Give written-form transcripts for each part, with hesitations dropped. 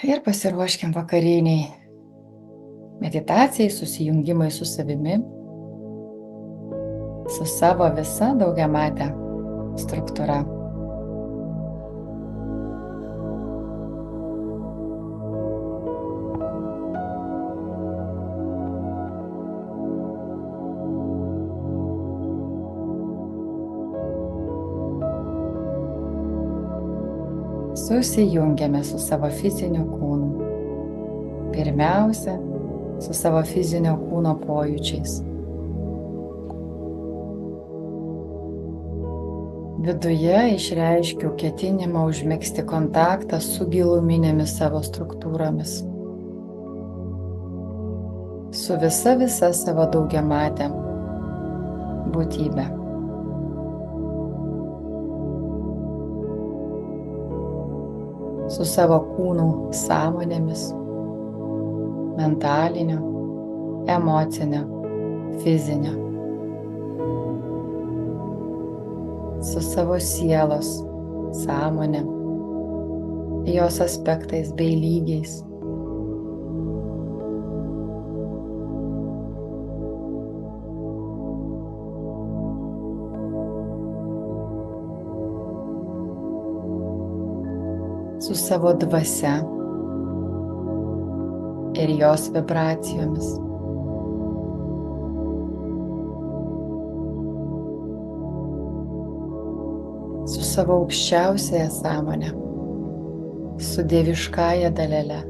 Ir pasiruoškim vakariniai meditacijai, susijungimai su savimi, su savo visa daugiamate struktūra. Susijungiame su savo fiziniu kūnu. Pirmiausia, su savo fizinio kūno pojūčiais. Viduje išreiškiu ketinimą užmegzti kontaktą su giluminėmis savo struktūromis. Su visa savo daugiamate būtybe. Su savo kūnų sąmonėmis, mentalinio, emocinio, fizinio. Su savo sielos sąmonė, jos aspektais bei lygiais. Su savo dvasia ir jos vibracijomis. Su savo aukščiausiąja sąmonė, su dieviškąja dalele,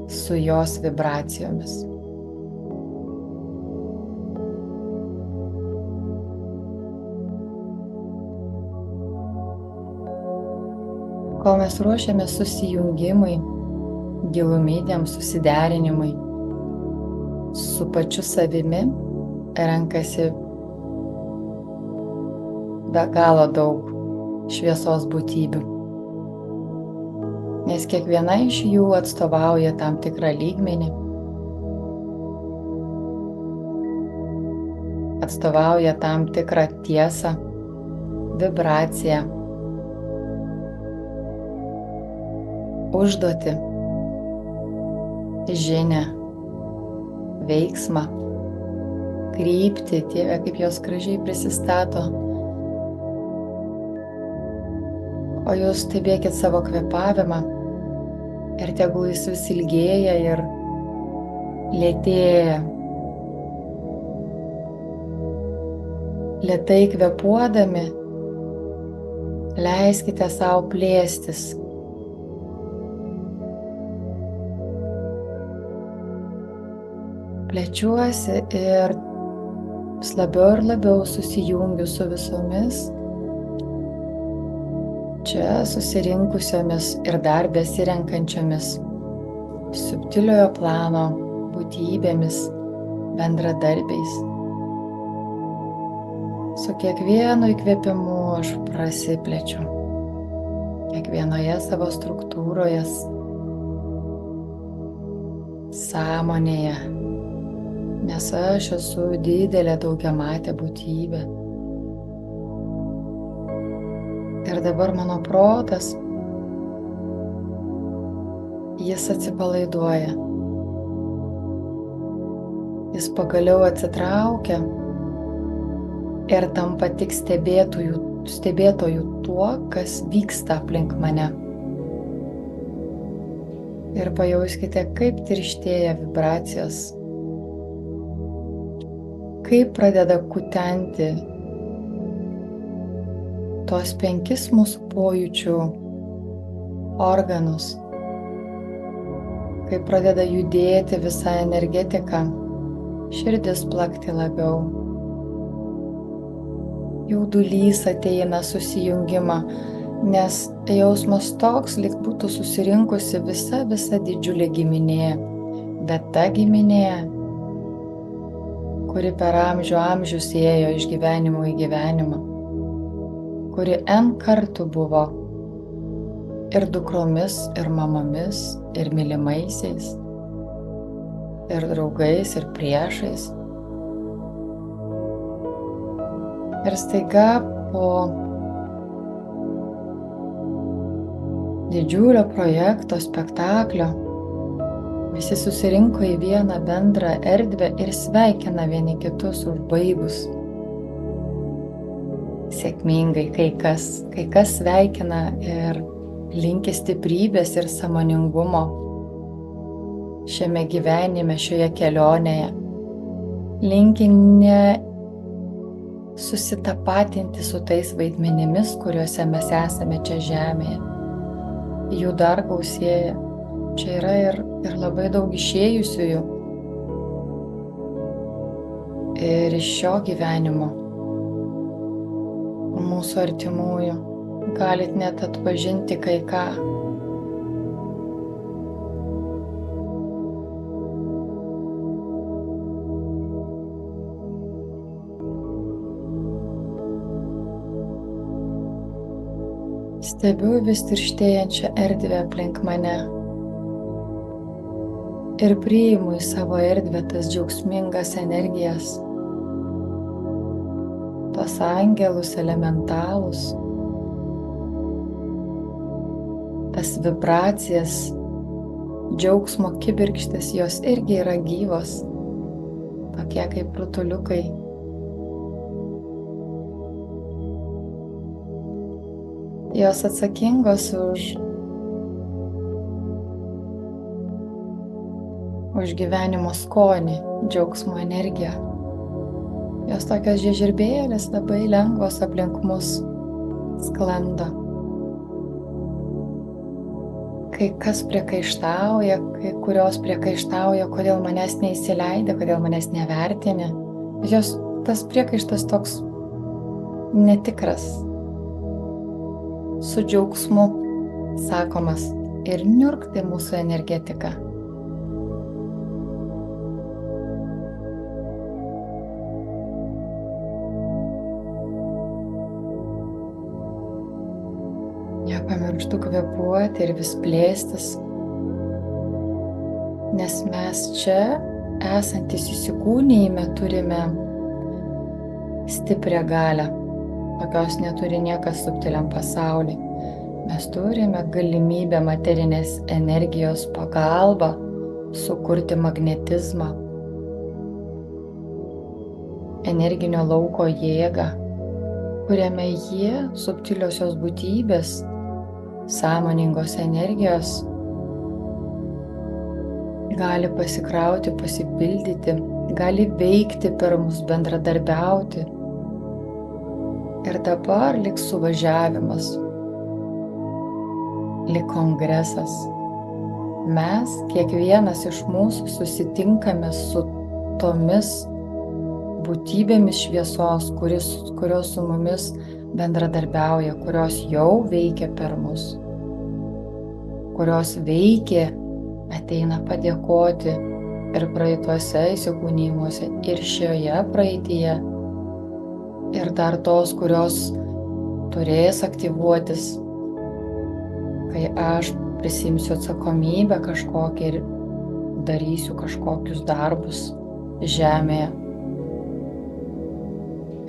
su jos vibracijomis. Kol mes ruošiamės susijungimui, giluminiam susiderinimui su pačiu savimi, renkasi be galo daug šviesos būtybių, nes kiekviena iš jų atstovauja tam tikrą lygmenį, atstovauja tam tikrą tiesą, vibraciją, užduotį, žinią, veiksmą, kryptį, Dieve, kaip jos gražiai prisistato. O jūs stebėkit savo kvėpavimą ir tegul jis vis ilgėja ir lėtėja. Lėtai kvėpuodami leiskite savo plėstis. Plečiuosi ir vis labiau ir labiau susijungiu su visomis čia susirinkusiomis ir dar besirenkančiomis subtiliojo plano būtybėmis, bendradarbiais. Su kiekvienu įkvėpimu aš prasiplečiu, kiekvienoje savo struktūroje, sąmonėje, nes aš esu didelė daugiamatė būtybė. Ir dabar mano protas, jis atsipalaiduoja. Jis pagaliau atsitraukia ir tampa tik stebėtojų tuo, kas vyksta aplink mane. Ir pajauskite, kaip tirštėja vibracijos, kaip pradeda kutenti tos 5 mūsų pojūčių organus, kaip pradeda judėti visa energetika, širdis plakti labiau. Jaudulys ateina susijungimą, nes jausmas toks, lyg būtų susirinkusi visa didžiulė giminė, bet ta giminė, kuri per amžius ėjo iš gyvenimo į gyvenimą, kuri N kartų buvo ir dukromis, ir mamomis, ir mylimaisiais, ir draugais, ir priešais. Ir staiga po didžiulio projekto, spektaklio. Visi susirinko į vieną bendrą erdvę ir sveikina vieni kitus užbaigus. Sėkmingai kai kas sveikina ir linki stiprybės ir sąmoningumo šiame gyvenime, šioje kelionėje. Linki ne susitapatinti su tais vaidmenimis, kuriuose mes esame čia žemėje. Jų dar gausėja. Čia yra ir labai daug išėjusiųjų ir iš šio gyvenimo, mūsų artimųjų. Galit net atpažinti kai ką. Stebiu vis tirštėjančią erdvę aplink mane ir priimu į savo erdvę tas džiaugsmingas energijas, tos angelus elementalus, tas vibracijas, džiaugsmo kibirkštės, jos irgi yra gyvos, tokie kaip rutuliukai. Jos atsakingos už gyvenimo skonį, džiaugsmo energiją. Jos tokios žiežirbėlės labai lengvos aplink mus sklando. Kai kas priekaištauja, kai kurios priekaištauja, kodėl manęs neįsileidė, kodėl manęs nevertini. Jos tas priekaištas toks netikras, su džiaugsmu sakomas ir niurkti mūsų energetika. Nepamirštu kvėpuoti ir vis plėstis, nes mes čia esantis įsikūnijime turime stiprią galią. Tokios neturi niekas subtiliam pasauly. Mes turime galimybę materinės energijos pagalba sukurti magnetizmą, energinio lauko jėgą, kuriame jie, subtiliosios būtybės, sąmoningos energijos, gali pasikrauti, pasipildyti, gali veikti per mus, bendradarbiauti. Ir dabar lyg suvažiavimas, lyg kongresas. Mes, kiekvienas iš mūsų, susitinkame su tomis būtybėmis šviesos, kurios su mumis bendradarbiauja, kurios jau veikia per mus, kurios veikia, ateina padėkoti ir praeituose įsikūnijimuose, ir šioje praeityje. Ir dar tos, kurios turės aktyvuotis, kai aš prisimsiu atsakomybę kažkokią ir darysiu kažkokius darbus žemėje.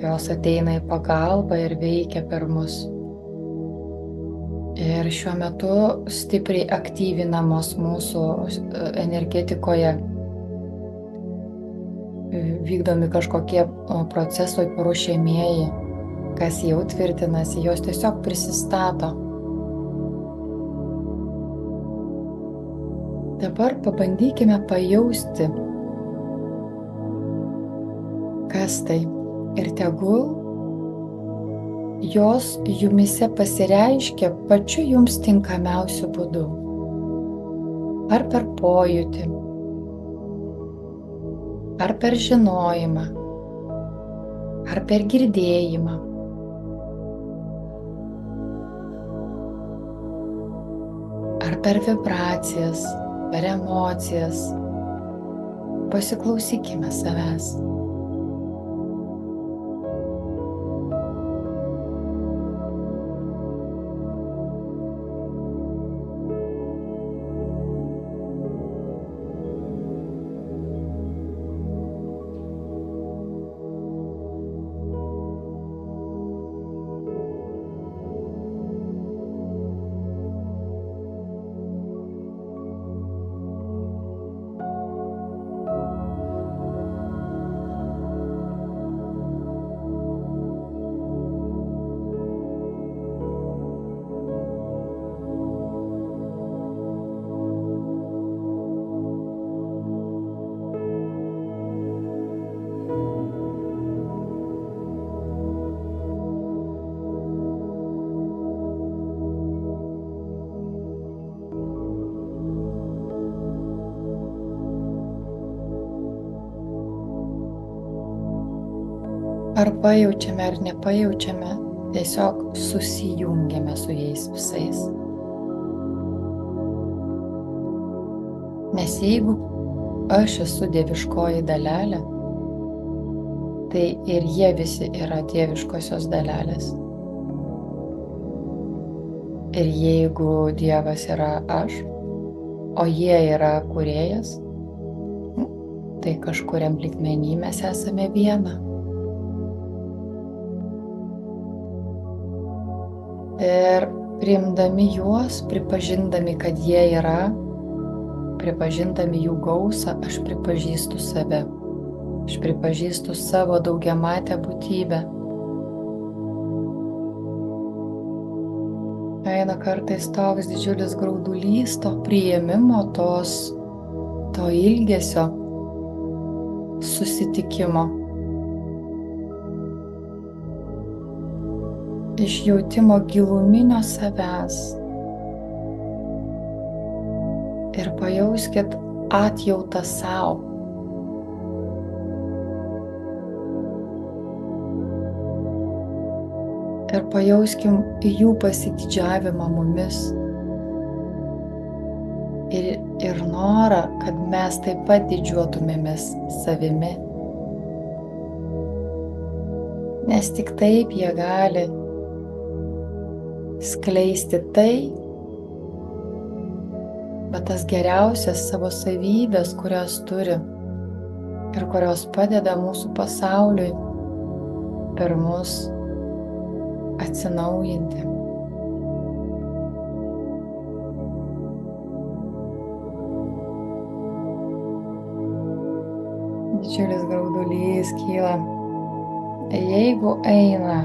Jos ateina į pagalbą ir veikia per mus. Ir šiuo metu stipriai aktyvinamos mūsų energetikoje, vykdomi kažkokie procesai paruošiamieji, kas jau tvirtinasi, jos tiesiog prisistato. Dabar pabandykime pajausti, kas tai, ir tegul jos jumise pasireiškia pačiu jums tinkamiausiu būdu. Ar per pojūtį, ar per žinojimą, ar per girdėjimą. Ar per vibracijas, per emocijas. Pasiklausykime savęs. Ar pajaučiame, ar nepajaučiame, tiesiog susijungiame su jais visais. Nes jeigu aš esu dieviškoji dalelė, tai ir jie visi yra dieviškosios dalelės. Ir jeigu Dievas yra aš, o jie yra kūrėjas, tai kažkuriam lygmenį mes esame viena. Ir priimdami juos, pripažindami, kad jie yra, pripažindami jų gausą, aš pripažįstu save. Aš pripažįstu savo daugiamatę būtybę. Eina kartais toks didžiulis graudulys to priėmimo, to ilgesio, susitikimo. Išjautimo giluminio savęs. Ir pajauskit atjautą sau. Ir pajauskim jų pasididžiavimą mumis. Ir norą, kad mes taip pat didžiuotumėmės savimi. Nes tik taip jie gali skleisti tai, bet tas geriausias savo savybės, kurias turi ir kurios padeda mūsų pasauliui per mus atsinaujinti. Didžiulis graudulys kyla. Jeigu eina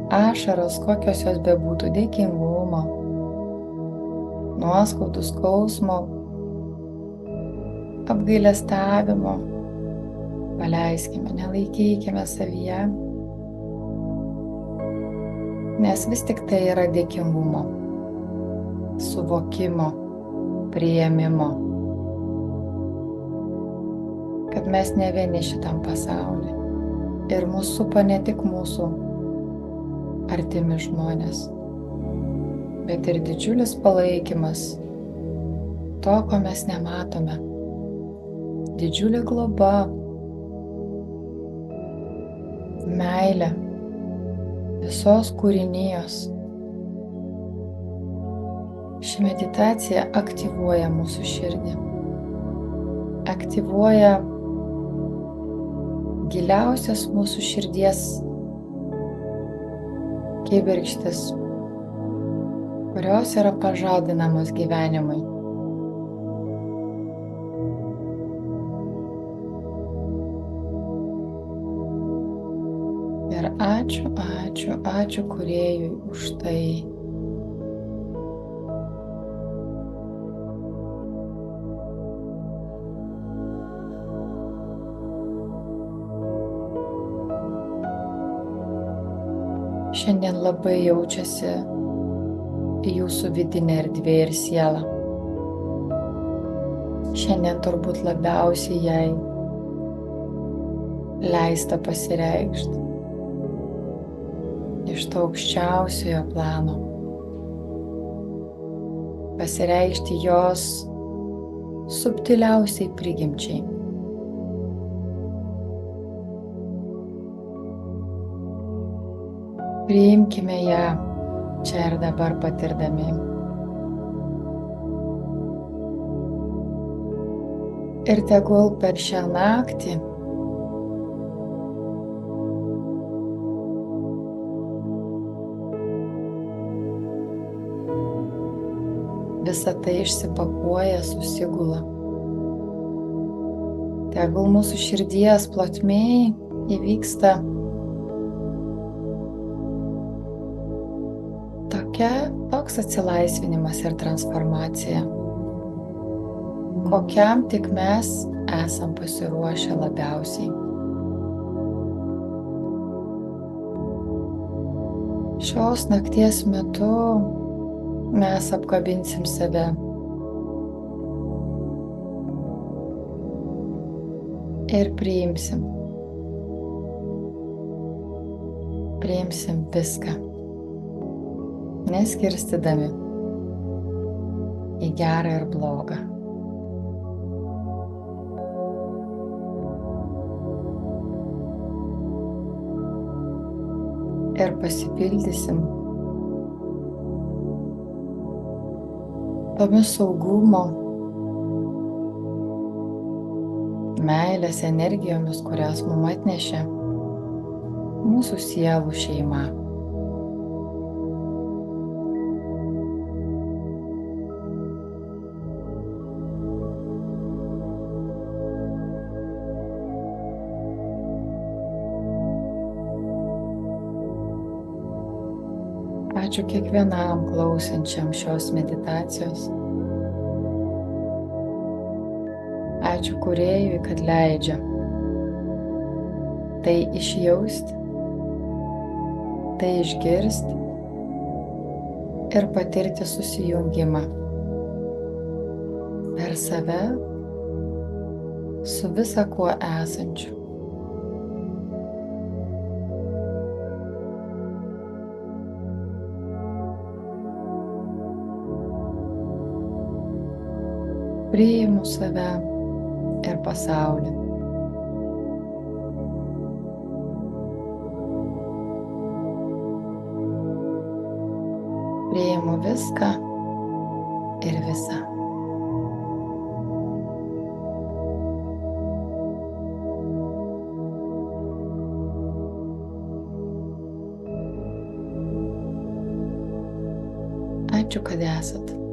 ašaros, kokios jos bebūtų, dėkingumo, nuoskaudų, skausmo, apgailestavimo, paleiskime, nelaikykime savyje, nes vis tik tai yra dėkingumo, suvokimo, priėmimo, kad mes ne vieni šitam pasauliu ir mūsų supa ne tik mūsų artimi žmonės, bet ir didžiulis palaikymas to, ko mes nematome. Didžiulė globa, meilė visos kūrinijos. Ši meditacija aktyvuoja mūsų širdį, aktyvuoja giliausias mūsų širdies kibirkštis, kurios yra pažadinamos gyvenimui. Ir ačiū, ačiū, ačiū Kūrėjui už tai. Šiandien labai jaučiasi jūsų vidinė erdvė ir siela. Šiandien turbūt labiausiai jai leista pasireikšti iš to aukščiausiojo plano, pasireikšti jos subtiliausiai prigimčiai. Priimkime ją čia ir dabar patirdami. Ir tegul per šią naktį visa tai išsipakuoja, susigula. Tegul mūsų širdies plotmėj įvyksta toks atsilaisvinimas ir transformacija, kokiam tik mes esam pasiruošę labiausiai. Šios nakties metu mes apkabinsim save ir priimsim priimsim viską, neskirstydami į gerą ir blogą. Ir pasipildysim tomis saugumo, meilės energijomis, kurias mums atnešė mūsų sielų šeima. Ačiū kiekvienam klausančiam šios meditacijos. Ačiū Kūrėjui, kad leidžia tai išjausti, tai išgirsti ir patirti susijungimą per save su visa kuo esančiu. Priimu save ir pasaulį. Priimu viską ir visą. Ačiū, kad esat.